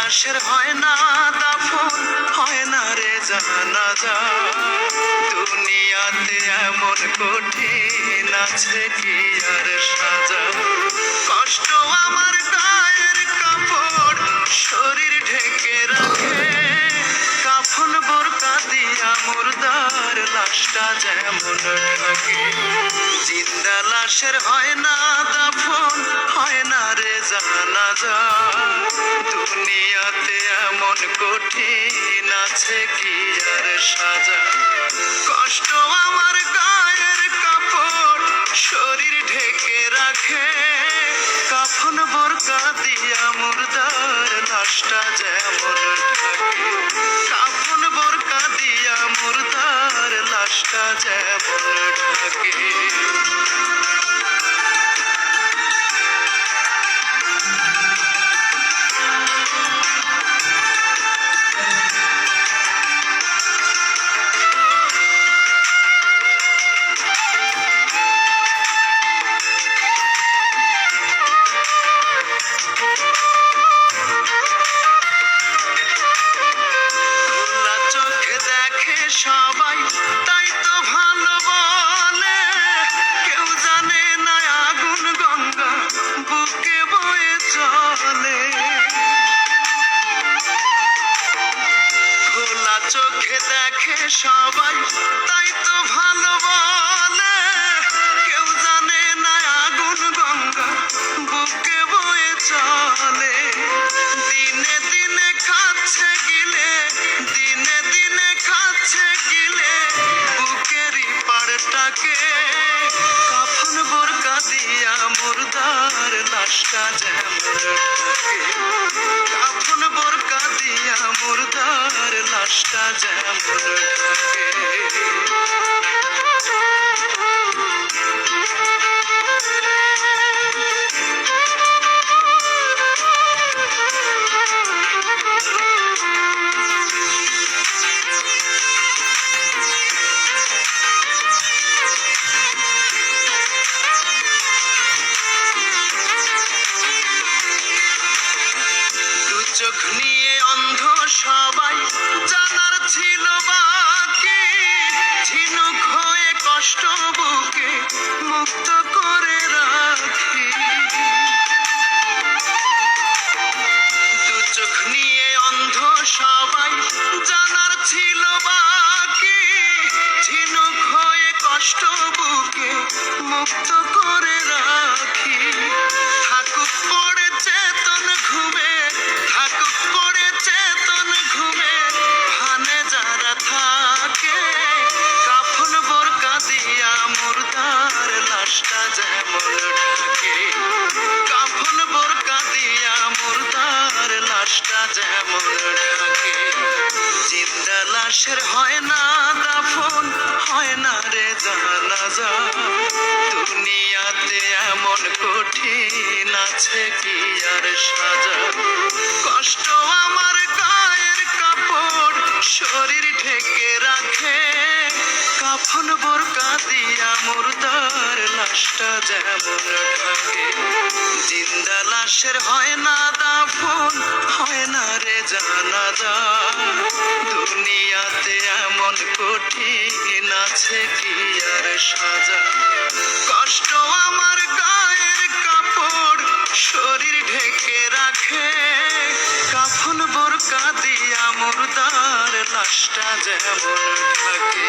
লাশের হয় না দাফন, হয় না রে জানাজা। দুনিয়াতে এমন কঠিন আছে কি আর সাজা। কষ্ট আমার গায়ের কাপড় শরীর ঢেকে রাখে, কাফন বোরকা দিয়া মুর্দার লাশটা যেমন ঢাকে। জিন্দা লাশের হয় না দাফন, হয় না রে জানাজা। দুনিয়াতে এমন কঠিন আছে কি আর সাজা। কষ্ট আমার গায়ের কাপড় শরীর ঢেকে রাখে, কাফন বোরকা দিয়া মুর্দার লাশটা যেমন ঢাকে। কাফন বোরকা দিয়া মুর্দার লাশটা যেমন ঢাকে। সবাই তাই তো ভালো বলে, কেউ জানে না আগুন গঙ্গা বুকে বয়ে চলে। খোলা চোখে দেখে সবাই তাই তো ভালো বলে, কেউ জানে না আগুন গঙ্গা বুকে বয়ে চলে। দিনে দিনে খাচ্ছে গিলে, দিনে দিনে খাচ্ছে গিলে বুকেরই পাড়টাকে। কাফন বোরকা দিয়া মুর্দার লাশটা যেমন ঢাকে। কাফন বোরকা দিয়া মুর্দার লাশটা যেমন ঢাকে। চোখ নিয়ে অন্ধ সবাই জানার ছিল বাকি, ঝিনুক হয়ে কষ্ট বুকে মুক্ত করে রাখি। দু চোখ নিয়ে অন্ধ সবাই জানার ছিল বাকি, ঝিনুক হয়ে কষ্ট বুকে মুক্ত করে রাখি। থাকুক পড়ে চেতন ঘুমে, থাকুক পড়ে চেতন ঘুমে ভানে যারা থাকে। কাফন বোরকা দিয়া মুর্দার লাশটা যেমন ঢাকে। কাফন বোরকা দিয়া মুর্দার লাশটা যেমন ঢাকে। জিন্দা লাশের হয় না দাফন, হয় না রে জানাজা। দুনিয়াতে এমন কঠিন আছে কি আর সাজা। কষ্ট আমার গায়ের কাপড় শরীর ঢেকে রাখে, কাফন বোরকা দিয়া মুর্দার লাশটা যেমন ঢাকে। জিন্দা লাশের হয় না দাফন, হয় না রে জানাজা। দুনিয়াতে এমন কঠিন আছে কি আর সাজা। কষ্ট আমার গায়ের কাপড় শরীর ঢেকে রাখে, কাফন বোরকা দিয়া মুর্দার লাশটা যেমন ঢাকে।